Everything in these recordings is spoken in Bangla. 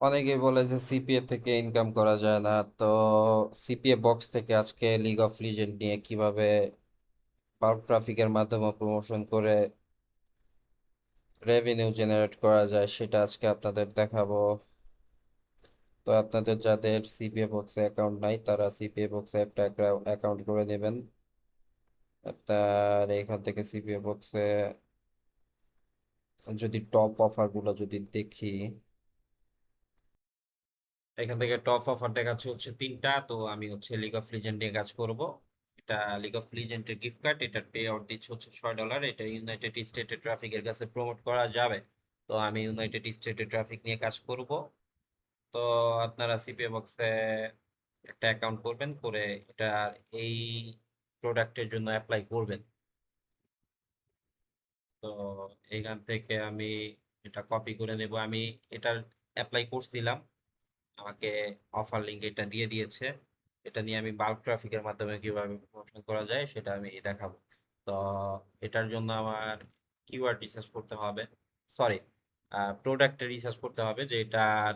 অনেকেই বলে যে সিপিএ থেকে ইনকাম করা যায় না। তো সিপিএ বক্স থেকে আজকে লিগ অফ লিজেন্ড নিয়ে কিভাবে বাল্ক ট্রাফিকের মাধ্যমে প্রমোশন করে রেভিনিউ জেনারেট করা যায় সেটা আজকে আপনাদের দেখাবো। তো আপনাদের যাদের সিপিএ বক্সে অ্যাকাউন্ট নাই তারা সিপিএ বক্সে একটা অ্যাকাউন্ট করে নেবেন। তার এখান থেকে সিপিএ বক্সে যদি টপ অফার গুলো যদি দেখি, এখান থেকে টপ অফার দেখাচ্ছে হচ্ছে তিনটা। তো আমি হচ্ছে লিগ অফ লিজেন্ড নিয়ে কাজ করব। এটা লিগ অফ লিজেন্ডের গিফট কার্ড, এটার পে আউট দিচ্ছে হচ্ছে $6। এটা ইউনাইটেড স্টেটের ট্রাফিকের কাছে প্রমোট করা যাবে। তো আমি ইউনাইটেড স্টেটের ট্রাফিক নিয়ে কাজ করব। তো আপনারা সিপিএ বক্সে একটা অ্যাকাউন্ট করবেন, করে এটা এই প্রোডাক্টের জন্য অ্যাপ্লাই করবেন। তো এখান থেকে আমি এটা কপি করে নেব। আমি এটার অ্যাপ্লাই করছিলাম, আমাকে অফার লিঙ্ক এটা দিয়ে দিয়েছে। এটা নিয়ে আমি বাল্ক ট্রাফিকের মাধ্যমে কিভাবে প্রমোশন করা যায় সেটা আমি দেখাবো। তো এটার জন্য আমার কিওয়ার্ড রিসার্চ করতে হবে, সরি, প্রোডাক্টে রিসার্চ করতে হবে যে এটার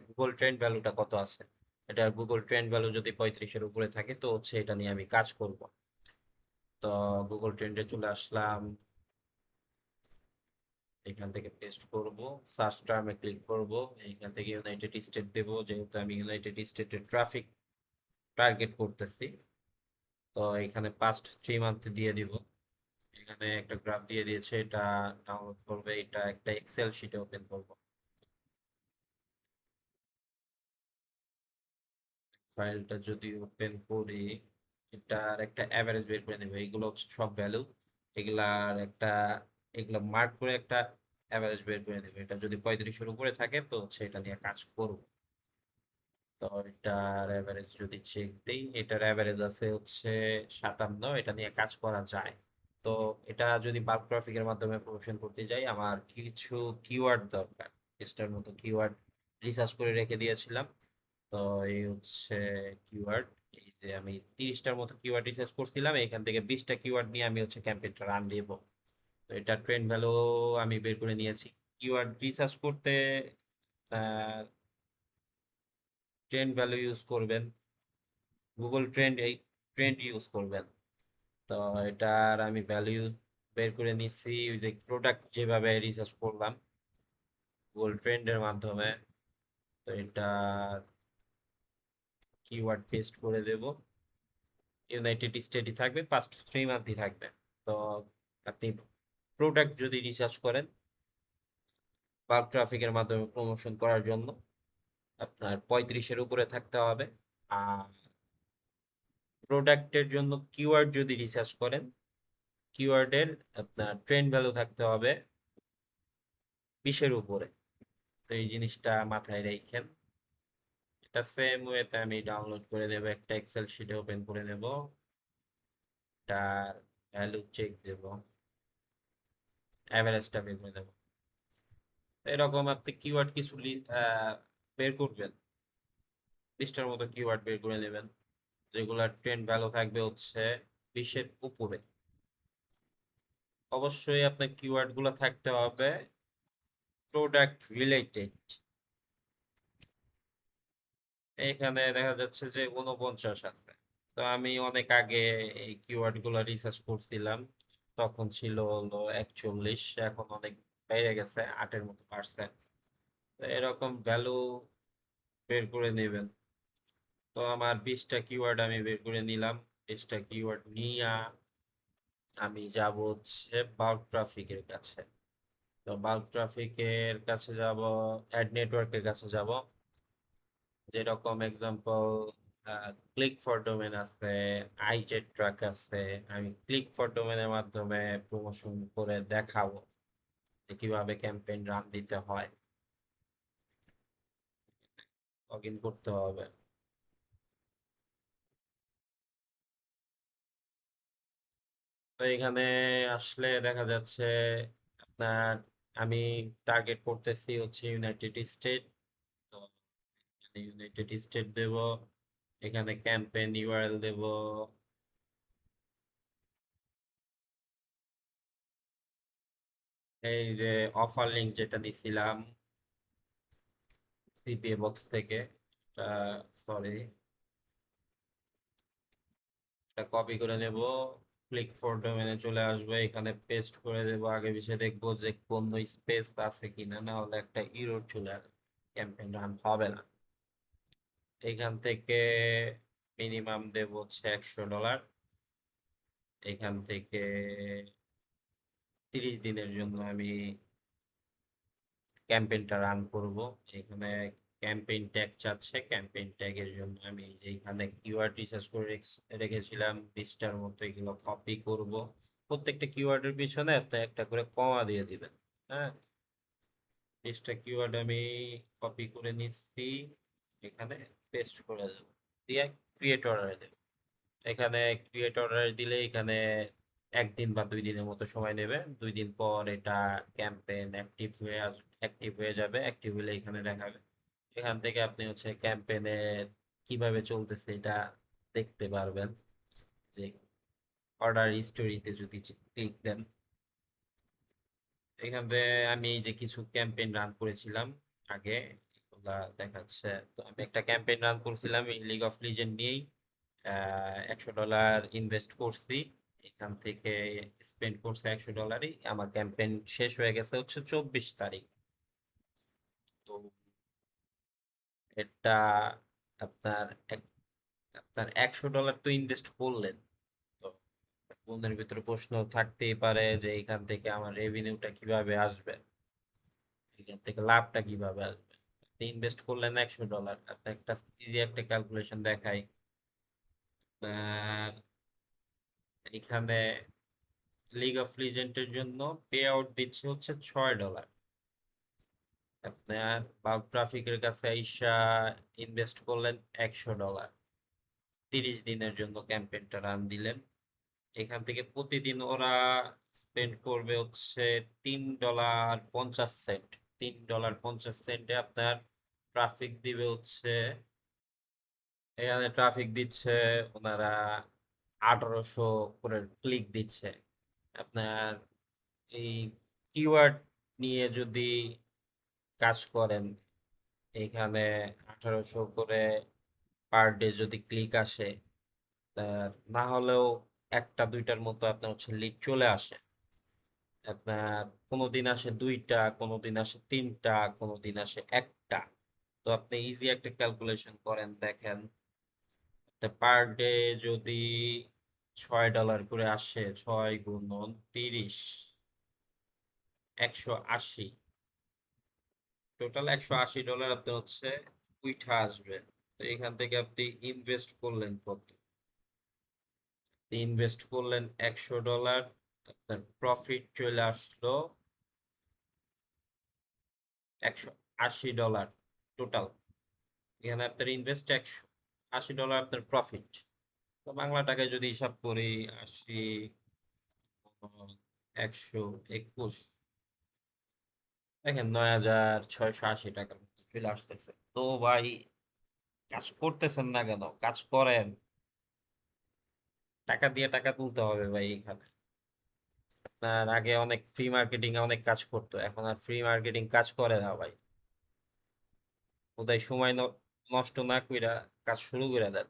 গুগল ট্রেন্ড ভ্যালুটা কত আছে। এটা গুগল ট্রেন্ড ভ্যালু যদি 35-এর উপরে থাকে তো হচ্ছে এটা নিয়ে আমি কাজ করব। তো গুগল ট্রেন্ডে চলে আসলাম, এখান থেকে পেস্ট করব, সার্চ টার্মে ক্লিক করব। এখান থেকে ইউনাইটেড স্টেট দেবো, যেহেতু আমি ইউনাইটেড স্টেটের ট্রাফিক টার্গেট করতেছি। তো এখানে পাস্ট 3 মান্থ দিয়ে দিব। এখানে একটা গ্রাফ দিয়ে দিয়েছে, এটা ডাউনলোড করবে, এটা একটা এক্সেল শিটে ওপেন করব। ফাইলটা যদি ওপেন করি, এটার একটা অ্যাভারেজ বের করে নেব। এইগুলো হচ্ছে সব ভ্যালু, এগুলার একটা, এগুলো মার্ক করে একটা অ্যাভারেজ বের করে নেবে। এটা যদি 35-এর উপরে থাকে তো হচ্ছে এটা নিয়ে কাজ করব। তো এটার অ্যাভারেজ যদি চেক দিই, এটার অ্যাভারেজ আছে হচ্ছে 57, এটা নিয়ে কাজ করা যায়। তো এটা যদি বাল্ক ট্রাফিকের মাধ্যমে প্রমোশন করতে যাই, আমার কিছু কিওয়ার্ড দরকার। এটার মতো কিওয়ার্ড রিসার্চ করে রেখে দিয়েছিলাম। তো এই হচ্ছে কিওয়ার্ড। এই যে আমি 30টার মতো কিওয়ার্ড রিসার্চ করছিলাম, এখান থেকে 20টা কিওয়ার্ড নিয়ে আমি হচ্ছে ক্যাম্পেইনটা রান দিব। তো এটা ট্রেন্ড ভ্যালু আমি বের করে নিয়েছি। কিওয়ার্ড রিসার্চ করতে ট্রেন্ড ভ্যালু ইউজ করবেন, গুগল ট্রেন্ড, এই ট্রেন্ড ইউজ করবেন। তো এটার আমি ভ্যালু বের করে নিচ্ছি ওই যে প্রোডাক্ট যেভাবে রিসার্চ করলাম গুগল ট্রেন্ডের মাধ্যমে। তো এটা কিওয়ার্ড পেস্ট করে দেব। ইউনাইটেড স্টেটই থাকবে, পাস্ট 3 মান্থই থাকবে। তো আপনি প্রোডাক্ট যদি রিসার্চ করেন বাল্ক ট্রাফিকের মাধ্যমে প্রমোশন করার জন্য, আপনার 35-এর উপরে থাকতে হবে। আর প্রোডাক্টের জন্য কিওয়ার্ড যদি রিসার্চ করেন, কিওয়ার্ডের আপনার ট্রেন্ড ভ্যালু থাকতে হবে 20-এর উপরে। তো এই জিনিসটা মাথায় রাখেন। এটা সেম ওয়েতে আমি ডাউনলোড করে নেব, একটা এক্সেল শিটে ওপেন করে নেব, তার ভ্যালু চেক দেব, অ্যাভারেজটা বের করে দেব। এরকম আপনি কিওয়ার্ড কিছু বের করবেন, 20টার মতো কিওয়ার্ড বের করে নেবেন যেগুলার ট্রেন্ড ভ্যালু থাকবে হচ্ছে 20-এর উপরে। অবশ্যই আপনার কিওয়ার্ড গুলো থাকতে হবে প্রোডাক্ট রিলেটেড। এখানে দেখা যাচ্ছে যে 49 আছে। তো আমি অনেক আগে এই কিওয়ার্ড গুলো রিসার্চ করছিলাম, তখন ছিল হলো 41, এখন অনেক বেড়ে গেছে 8-এর মতো%। তো এরকম ভ্যালু বের করে নেবেন। তো আমার 20টা কিওয়ার্ড আমি বের করে নিলাম। 20টা কিওয়ার্ড নিয়ে আমি যাব হচ্ছে বাল্ক ট্রাফিকের কাছে। তো বাল্ক ট্রাফিকের কাছে যাব, অ্যাড নেটওয়ার্কের কাছে যাব। যেরকম এক্সাম্পল ক্লিক ফর ডোমেন আছে, আইজেট ট্র্যাক আছে। আমি ক্লিক ফর ডোমেনের মাধ্যমে প্রমোশন করে দেখাবো যে কিভাবে ক্যাম্পেইন রান দিতে হয়। লগ ইন করতে হবে। তো এখানে আসলে দেখা যাচ্ছে আপনার, আমি টার্গেট করতেছি হচ্ছে ইউনাইটেড স্টেট। তো ইউনাইটেড স্টেট দেব, এখানে ক্যাম্পেইন ইউআরএল দেব, এই যে অফার লিঙ্ক যেটা দিছিলাম সিপিএ বক্স থেকে সরি, এটা কপি করে নেব। ক্লিক ফর ডোমেনে চলে আসবে, এখানে পেস্ট করে দেবো। আগে পিছিয়ে দেখবো যে কোন স্পেস আছে কিনা, না হলে একটা ইরর চলে আসবে, ক্যাম্পেইন রান হবে না। এখান থেকে মিনিমাম দেব হচ্ছে $100। এখান থেকে 30 দিনের জন্য আমি ক্যাম্পেইনটা রান করব। এখানে ক্যাম্পেইন ট্যাগ চাচ্ছে, ক্যাম্পেইন ট্যাগের জন্য আমি যেখানে কিওয়ার্ড রিসার্চ করে রেখেছিলাম 20টার মতো, এগুলো কপি করব। প্রত্যেকটা কিওয়ার্ডের পিছনে আপনি একটা করে কমা দিয়ে দিবেন। হ্যাঁ, 20টা কিওয়ার্ড আমি কপি করে নিচ্ছি, এখানে পেস্ট করে দেবো, দিয়ে ক্রিয়েট অর্ডারে দেবো। এখানে ক্রিয়েট অর্ডার দিলে এখানে 1 দিন বা 2 দিনের মতো সময় নেবে। 2 দিন পর এটা ক্যাম্পেইন অ্যাক্টিভ হয়ে যাবে। অ্যাক্টিভ হলে এখানে দেখাবে। এখান থেকে আপনি হচ্ছে ক্যাম্পেইনে কিভাবে চলতেছে এটা দেখতে পারবেন। যে অর্ডার হিস্টোরিতে যদি ক্লিক দেন, এখান থেকে আমি এই যে কিছু ক্যাম্পেইন রান করেছিলাম আগে, এগুলা দেখাচ্ছে। তো আমি একটা ক্যাম্পেইন রান করছিলাম এই লিগ অফ লিজেন্ড নিয়েই, $100 ইনভেস্ট করছি। এখান থেকে স্পেন্ড করছে $100। আমার ক্যাম্পেইন শেষ হয়ে গেছে হচ্ছে 24 তারিখ। তো এটা আপনার আপনার $100 তো ইনভেস্ট করলেন। তো মনের ভিতরে প্রশ্ন থাকতেই পারে যে এখান থেকে আমার রেভিনিউটা কিভাবে আসবে, এখান থেকে লাভটা কিভাবে আসবে। ইনভেস্ট করলেন $100, আপনি একটা ইজি একটা ক্যালকুলেশন দেখাই। আহ, এখানে লিগ অফ লিজেন্ডের জন্য পে আউট দিচ্ছে হচ্ছে $6। আপনার বাল্ব ট্রাফিকের কাছে আইসা ইনভেস্ট করলেন $100, 30 দিনের জন্য ক্যাম্পেইনটা রান দিলেন। এখান থেকে প্রতিদিন ওরা স্পেন্ড করবে হচ্ছে $3.50। $3.50 আপনার ট্রাফিক দিবে হচ্ছে, এখানে ট্রাফিক দিচ্ছে ওনারা 1800 করে ক্লিক দিচ্ছে। আপনার এই কিওয়ার্ড নিয়ে যদি কাজ করেন, এখানে 1800 করে পার ডে যদি ক্লিক আসে, না হলেও একটা দুইটার মতো আপনার হচ্ছে লিড চলে আসে। আপনার কোনোদিন আসে 2টা, কোনোদিন আসে 3টা, কোনোদিন আসে একটা। তো আপনি ইজি একটা ক্যালকুলেশন করেন, দেখেন পার ডে যদি $6 করে আসে, 6 × 30, 180, টোটাল $180 আপনি হচ্ছে উইঠা আসবে। তো এখান থেকে আপনি ইনভেস্ট করলেন কত? ইনভেস্ট করলেন $100, আপনার প্রফিট চলে আসলো $180 টোটাল। এখানে আপনার ইনভেস্ট $180, আপনার প্রফিট। তো বাংলা টাকায় যদি হিসাব করি, 80, 121, দেখেন 9680 টাকার মতো চলে আসতেছে। তো ভাই, কাজ করতেছেন না কেন? কাজ করেন। টাকা দিয়ে টাকা তুলতে হবে ভাই এখানে। আপনার আগে অনেক ফ্রি মার্কেটিং এ অনেক কাজ করতো, এখন আর ফ্রি মার্কেটিং কাজ করে না ভাই। কোথায় সময় নষ্ট না কইরা কাজ শুরু করে দেন।